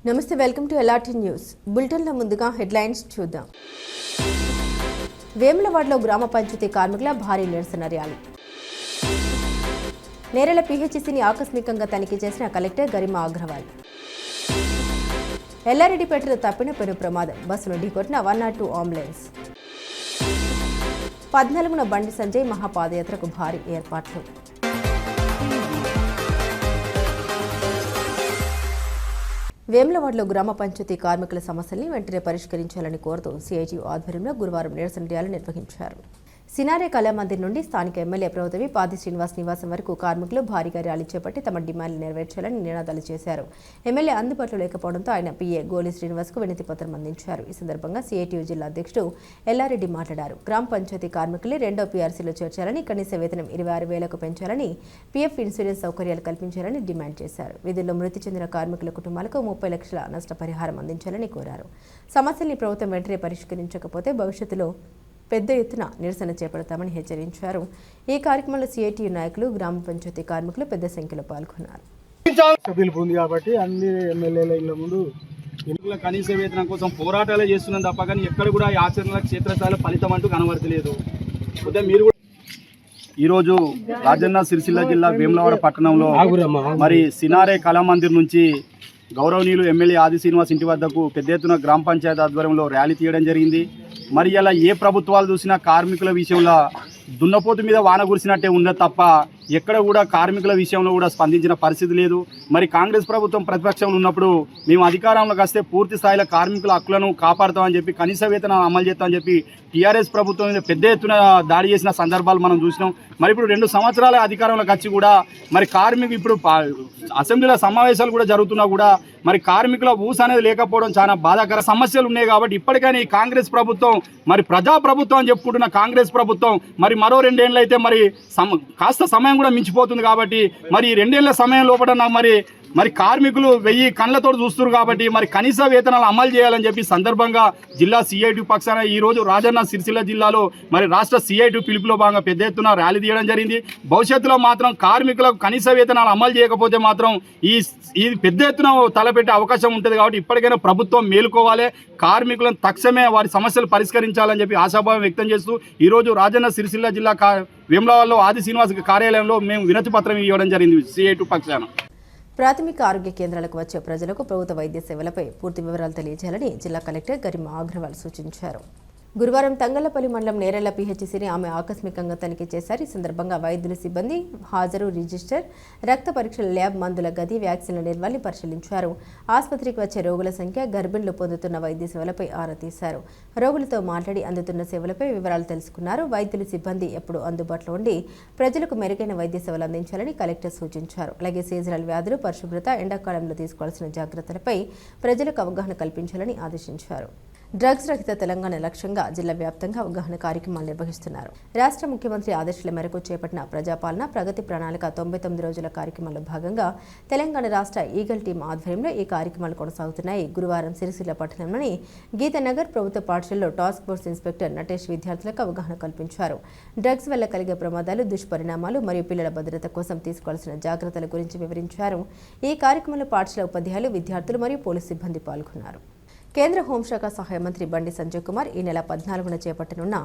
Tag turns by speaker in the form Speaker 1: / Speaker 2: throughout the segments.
Speaker 1: నమస్తే, welcome to LRT news. బులెటిన్లో ముందుగా హెడ్లైన్స్ చూద్దాం. వేములవాడలో గ్రామ పంచాయతీ కార్మికుల భారీ నిరసన ర్యాలీ. నేరెల పీహెచ్సీని ఆకస్మికంగా తనిఖీ చేసిన కలెక్టర్ గరిమా అగ్రవాల్. ఎల్లారెడ్డిపేటలో తప్పిన పెను ప్రమాదం, బస్సును ఢీకొట్టిన 102 అంబులెన్స్. 14న బండి సంజయ్ మహాపాదయాత్రకు భారీ ఏర్పాట్లు. వేములవాడలో గ్రామ పంచాయతీ కార్మికుల సమస్యల్ని వెంటనే పరిష్కరించాలని కోరుతూ సిఐటి ఆధ్వర్యంలో గురువారం నిరసన ర్యాలీ నిర్వహించారు. సినారే కళామందిర్ నుండి స్థానిక ఎమ్మెల్యే ప్రభుత్వ పాది శ్రీనివాస్ నివాసం వరకు కార్మికులు భారీగా ర్యాలీ చేపట్టి తమ డిమాండ్లు నెరవేర్చాలని నినాదాలు చేశారు. ఎమ్మెల్యే అందుబాటులో లేకపోవడంతో ఆయన పిఏ గోలి శ్రీనివాస్కు వినతి పత్రం అందించారు. ఈ సందర్భంగా సిఐటియు జిల్లా అధ్యక్షుడు ఎల్లారెడ్డి మాట్లాడారు. గ్రామ పంచాయతీ కార్మికులు 2వ పీఆర్సీలో చేర్చాలని, కనీస వేతనం 26,000కు పెంచాలని, పీఎఫ్ ఇన్సూరెన్స్ సౌకర్యాలు కల్పించాలని డిమాండ్ చేశారు. విధుల్లో మృతి చెందిన కార్మికుల కుటుంబాలకు 30 లక్షల నష్టపరిహారం అందించాలని కోరారు. సమస్యల్ని ప్రభుత్వం వెంటనే పరిష్కరించకపోతే భవిష్యత్తులో పెద్ద ఎత్తున నిరసన చేపడతామని హెచ్చరించారు. ఈ కార్యక్రమంలో సిఐటియు నాయకులు, గ్రామ పంచాయతీ కార్మికులు పెద్ద సంఖ్యలో పాల్గొన్నారు.
Speaker 2: కాబట్టి అన్ని ఎమ్మెల్యేల ఇళ్ల ముందు ఎన్నికల కనీస వేతనం కోసం పోరాటాలే చేస్తున్నాం తప్ప కానీ ఎక్కడ కూడా ఈ ఆచరణ క్షేత్రస్థాయిలో ఫలితం అంటూ కనబడతలేదు. మీరు ఈరోజు రాజన్న సిరిసిల్ల జిల్లా వేములవాడ పట్టణంలో మరి సినారే కళామందిర్ నుంచి గౌరవనీయులు ఎమ్మెల్యే ఆది శ్రీనివాస్ ఇంటి వద్దకు పెద్ద ఎత్తున గ్రామ పంచాయతీ ఆధ్వర్యంలో ర్యాలీ తీయడం జరిగింది. మరి ఇలా ఏ ప్రభుత్వాలు చూసినా కార్మికుల విషయంలో దున్నపోతు మీద వాన కురిసినట్టే ఉందే తప్ప ఎక్కడ కూడా కార్మికుల విషయంలో కూడా స్పందించిన పరిస్థితి లేదు. మరి కాంగ్రెస్ ప్రభుత్వం ప్రతిపక్షంలో ఉన్నప్పుడు మేము అధికారంలోకి వస్తే పూర్తి స్థాయిలో కార్మికుల హక్కులను కాపాడుతామని చెప్పి, కనీస వేతనాలు అమలు చేస్తామని చెప్పి టీఆర్ఎస్ ప్రభుత్వం మీద పెద్ద ఎత్తున దాడి చేసిన సందర్భాలు మనం చూసినాం. మరి ఇప్పుడు 2 సంవత్సరాల అధికారంలోకి వచ్చి కూడా మరి కార్మికులు ఇప్పుడు అసెంబ్లీలో సమావేశాలు కూడా జరుగుతున్నా కూడా మరి కార్మికుల ఊస అనేది లేకపోవడం చాలా బాధాకర సమస్యలు ఉన్నాయి. కాబట్టి ఇప్పటికైనా ఈ కాంగ్రెస్ ప్రభుత్వం మరి ప్రజాప్రభుత్వం అని చెప్పుకుంటున్న కాంగ్రెస్ ప్రభుత్వం మరి మరో 2 ఏళ్ళు అయితే మరి కాస్త సమయం కూడా మించిపోతుంది. కాబట్టి మరి 2 ఏళ్ల సమయం లోపల మరి కార్మికులు 1000 కళ్ళతో చూస్తున్నారు. కాబట్టి మరి కనీస వేతనాలు అమలు చేయాలని చెప్పి సందర్భంగా జిల్లా సిఐటి పక్షాన ఈరోజు రాజన్న సిరిసిల్ల జిల్లాలో మరి రాష్ట్ర సిఐటి పిలుపులో భాగంగా పెద్ద ఎత్తున ర్యాలీ తీయడం జరిగింది. భవిష్యత్తులో మాత్రం కార్మికులకు కనీస వేతనాలు అమలు చేయకపోతే మాత్రం ఈ పెద్ద ఎత్తున తలపెట్టే అవకాశం ఉంటుంది. కాబట్టి ఇప్పటికైనా ప్రభుత్వం మేలుకోవాలి, కార్మికులను తక్షణమే వారి సమస్యలు పరిష్కరించాలని చెప్పి ఆశాభావం వ్యక్తం చేస్తూ ఈరోజు రాజన్న సిరిసిల్ల జిల్లా వేములవాడలో ఆది శ్రీనివాస్ కార్యాలయంలో మేము వినతి పత్రం ఇవ్వడం జరిగింది సిఐటి పక్షాన.
Speaker 1: ప్రాథమిక ఆరోగ్య కేంద్రాలకు వచ్చే ప్రజలకు ప్రభుత్వ వైద్య సేవలపై పూర్తి వివరాలు తెలియజేయాలని జిల్లా కలెక్టర్ గరిమా అగ్రవాల్ సూచించారు. గురువారం తంగళ్లపల్లి మండలం నేరెళ్ల పీహెచ్సీని ఆమె ఆకస్మికంగా తనిఖీ చేశారు. ఈ సందర్భంగా వైద్యులు, సిబ్బంది హాజరు, రిజిస్టర్, రక్త పరీక్షల ల్యాబ్, మందుల గది, వ్యాక్సిన్ల నిర్వల్ని పరిశీలించారు. ఆసుపత్రికి వచ్చే రోగుల సంఖ్య, గర్భిణులు పొందుతున్న వైద్య సేవలపై ఆరా తీశారు. రోగులతో మాట్లాడి అందుతున్న సేవలపై వివరాలు తెలుసుకున్నారు. వైద్యులు, సిబ్బంది ఎప్పుడు అందుబాటులో ఉండి ప్రజలకు మెరుగైన వైద్య సేవలు అందించాలని కలెక్టర్ సూచించారు. అలాగే సీజనల్ వ్యాధులు, పరిశుభ్రత, ఎండాకాలంలో తీసుకోవాల్సిన జాగ్రత్తలపై ప్రజలకు అవగాహన కల్పించాలని ఆదేశించారు. డ్రగ్స్ రహిత తెలంగాణ లక్ష్యంగా జిల్లా వ్యాప్తంగా అవగాహన కార్యక్రమాలు నిర్వహిస్తున్నారు. రాష్ట్ర ముఖ్యమంత్రి ఆదేశాల మేరకు చేపట్టిన ప్రజాపాలన ప్రగతి ప్రణాళిక 99 రోజుల కార్యక్రమంలో భాగంగా తెలంగాణ రాష్ట్ర ఈగల్ టీం ఆధ్వర్యంలో ఈ కార్యక్రమాలు కొనసాగుతున్నాయి. గురువారం సిరిసిల్ల పట్టణంలోని గీతానగర్ ప్రభుత్వ పాఠశాలలో టాస్క్ ఫోర్స్ ఇన్స్పెక్టర్ నటేష్ విద్యార్థులకు అవగాహన కల్పించారు. డ్రగ్స్ వల్ల కలిగే ప్రమాదాలు, దుష్పరిణామాలు మరియు పిల్లల భద్రత కోసం తీసుకోవాల్సిన జాగ్రత్తల గురించి వివరించారు. ఈ కార్యక్రమంలో పాఠశాల ఉపాధ్యాయులు, విద్యార్థులు మరియు పోలీసు సిబ్బంది పాల్గొన్నారు. కేంద్ర హోంశాఖ సహాయ మంత్రి బండి సంజయ్ కుమార్ ఈ నెల 14న చేపట్టనున్న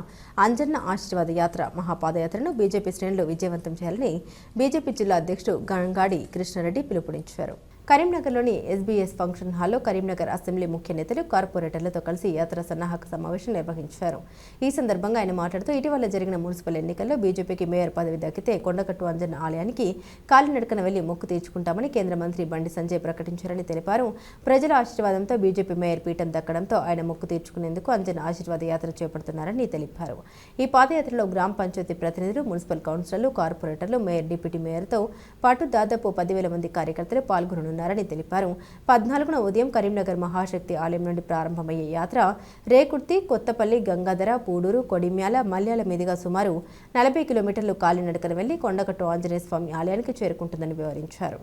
Speaker 1: అంజన్న ఆశీర్వాద యాత్ర మహాపాదయాత్రను బీజేపీ శ్రేణులు విజయవంతం చేయాలని బీజేపీ జిల్లా అధ్యక్షుడు గంగాడి కృష్ణారెడ్డి పిలుపునిచ్చారు. కరీంనగర్లోని ఎస్బీఎస్ ఫంక్షన్ హాల్లో కరీంనగర్ అసెంబ్లీ ముఖ్య నేతలు, కార్పొరేటర్లతో కలిసి యాత్ర సన్నాహక సమావేశం నిర్వహించారు. ఈ సందర్భంగా ఆయన మాట్లాడుతూ ఇటీవల జరిగిన మున్సిపల్ ఎన్నికల్లో బీజేపీకి మేయర్ పదవి దక్కితే కొండగట్టు అంజన్న ఆలయానికి కాలినడకన వెళ్లి మొక్కు తీర్చుకుంటామని కేంద్ర మంత్రి బండి సంజయ్ ప్రకటించారని తెలిపారు. ప్రజల ఆశీర్వాదంతో బీజేపీ మేయర్ పీఠం దక్కడంతో ఆయన మొక్కు తీర్చుకునేందుకు అంజన్న ఆశీర్వాద యాత్ర చేపడుతున్నారని తెలిపారు. ఈ పాదయాత్రలో గ్రామ పంచాయతీ ప్రతినిధులు, మున్సిపల్ కౌన్సిలర్లు, కార్పొరేటర్లు, మేయర్, డిప్యూటీ మేయర్తో పాటు దాదాపు 10,000 మంది కార్యకర్తలు పాల్గొననున్నారు. తెలిపారు. 14న ఉదయం కరీంనగర్ మహాశక్తి ఆలయం నుండి ప్రారంభమయ్యే యాత్ర రేకుర్తి, కొత్తపల్లి, గంగాధర, పూడూరు, కొడిమ్యాల, మల్యాల మీదుగా సుమారు 40 కిలోమీటర్లు కాలినడకన వెళ్లి కొండగట్టు ఆంజనేయ స్వామి ఆలయానికి చేరుకుంటుందని వివరించారు.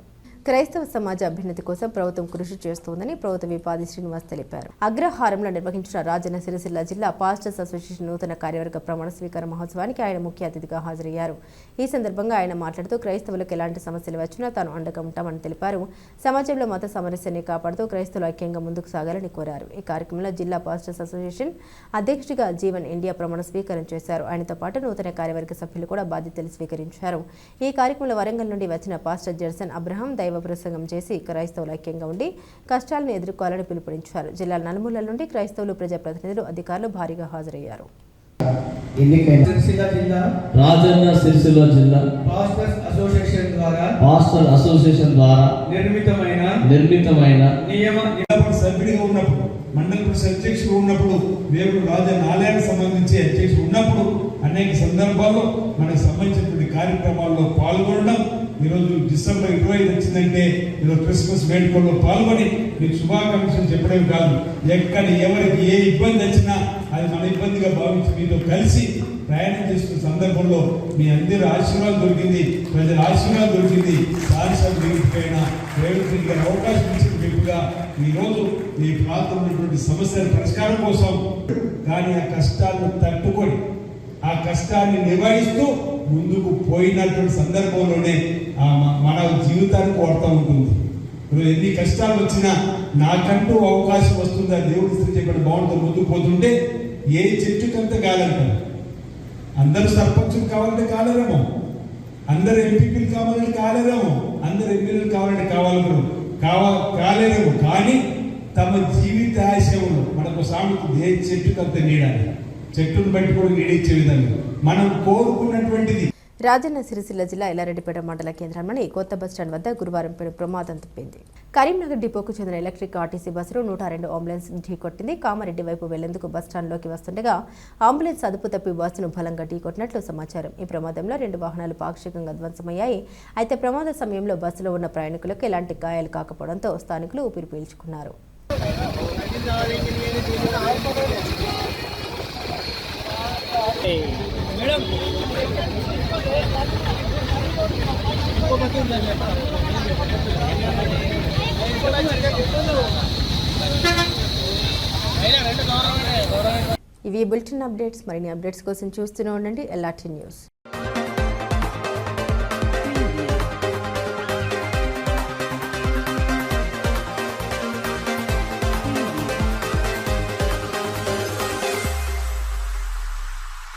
Speaker 1: క్రైస్తవ సమాజ అభ్యున్నతి కోసం ప్రభుత్వం కృషి చేస్తోందని ప్రభుత్వ విపాది శ్రీనివాస్ తెలిపారు. అగ్రహారంలో నిర్వహించిన రాజన్న సిరిసిల్ల జిల్లా పాస్టర్స్ అసోసియేషన్ నూతన కార్యవర్గ ప్రమాణ స్వీకార మహోత్సవానికి ఆయన ముఖ్య అతిథిగా హాజరయ్యారు. ఈ సందర్భంగా ఆయన మాట్లాడుతూ క్రైస్తవులకు ఎలాంటి సమస్యలు వచ్చినా తాను అండగా ఉంటామని తెలిపారు. సమాజంలో మత సమరస్యాన్ని కాపాడుతూ క్రైస్తవులు ఐక్యంగా ముందుకు సాగాలని కోరారు. ఈ కార్యక్రమంలో జిల్లా పాస్టర్స్ అసోసియేషన్ అధ్యక్షుడిగా జీవన్ ఇండియా ప్రమాణ స్వీకారం చేశారు. ఆయనతో పాటు నూతన కార్యవర్గ సభ్యులు కూడా బాధ్యతలు స్వీకరించారు. ఈ కార్యక్రమంలో వరంగల్ నుండి వచ్చిన పాస్టర్ జెర్సన్ అబ్రహాం దైవ ప్రసంగం చేసి క్రైస్తవులు ఐక్యంగా ఉండి కష్టాలను ఎదుర్కోవాలని పిలుపునిచ్చారు. జిల్లా నలుమూలల నుండి క్రైస్తవులు, ప్రజాప్రతినిధులు, అధికారులు భారీగా హాజరయ్యారు.
Speaker 3: రాజన్న సిరిసిల్ల జిల్లా
Speaker 4: పాస్టర్స్
Speaker 3: అసోసియేషన్ ద్వారా నిర్మితమైన
Speaker 4: సభ్యుడిగా ఉన్నప్పుడు, మండల పరిషత్ అధ్యక్షుడు ఉన్నప్పుడు, దేవుడు రాజన్న ఆలయానికి సంబంధించి అధ్యక్షుడు ఉన్నప్పుడు అనేక సందర్భాల్లో మనకు సంబంధించినటువంటి కార్యక్రమాల్లో పాల్గొనడం. ఈరోజు డిసెంబర్ 25 వచ్చిందంటే ఈరోజు క్రిస్మస్ వేడుకల్లో పాల్గొని మీకు శుభాకాంక్షలు చెప్పడం కాదు, ఎక్కడ ఎవరికి ఏ ఇబ్బంది వచ్చినా అది మన ఇబ్బందిగా భావించి మీతో కలిసి ప్రయాణం చేస్తున్న సందర్భంలో మీ అందరి ఆశీర్వాదం దొరికింది, ప్రజల ఆశీర్వాదం దొరికింది. సాధించడం వేదికైనా రేవంత్ గారి అవకాశం ఇచ్చిన వ్యక్తిగా ఈరోజు మీ ప్రాంతంలో ఉన్నటువంటి సమస్యల పరిష్కారం కోసం కానీ ఆ కష్టాలను తట్టుకొని ఆ కష్టాన్ని నివారిస్తూ ముందుకు పోయినటువంటి సందర్భంలోనే మన జీవితానికి వాడుతూ ఉంటుంది. ఇప్పుడు ఎన్ని కష్టాలు వచ్చినా నాకంటూ అవకాశం వస్తుందా దేవుడి స్థితి చెప్పిన బాగుంటుంది. ముందుకు పోతుంటే ఏ చెట్టుకంత కాలంటారు. అందరూ సర్పంచులు కావాలంటే కాలేరేమో, అందరు ఎంపీపీలు కావాలంటే కాలేరేమో, అందరు ఎమ్మెల్యేలు కావాలంటే కాలేరేమో. కానీ తమ జీవిత ఆశయంలో మనకు సామెత ఏ చెట్టుకంత నీడాలి, చెట్టును బట్టి కూడా నీడిచ్చే విధంగా మనం కోరుకున్నటువంటిది.
Speaker 1: రాజన్న సిరిసిల్ల జిల్లా ఎల్లారెడ్డిపేట మండల కేంద్రంలోని కొత్త బస్టాండ్ వద్ద గురువారం ప్రమాదం తప్పింది. కరీంనగర్ డిపోకు చెందిన ఎలక్ట్రిక్ ఆర్టీసీ బస్సును 102 అంబులెన్స్ ఢీకొట్టింది. కామారెడ్డి వైపు వెళ్లేందుకు బస్టాండ్లోకి వస్తుండగా అంబులెన్స్ అదుపు తప్పి బస్సును బలంగా ఢీకొట్టినట్లు సమాచారం. ఈ ప్రమాదంలో 2 వాహనాలు పాక్షికంగా ధ్వంసమయ్యాయి. అయితే ప్రమాద సమయంలో బస్సులో ఉన్న ప్రయాణికులకు ఎలాంటి గాయాలు కాకపోవడంతో స్థానికులు ఊపిరి పీల్చుకున్నారు. ఇవి బులెటిన్ అప్డేట్స్. మరిన్ని అప్డేట్స్ కోసం చూస్తూనే ఉండండి LRT న్యూస్.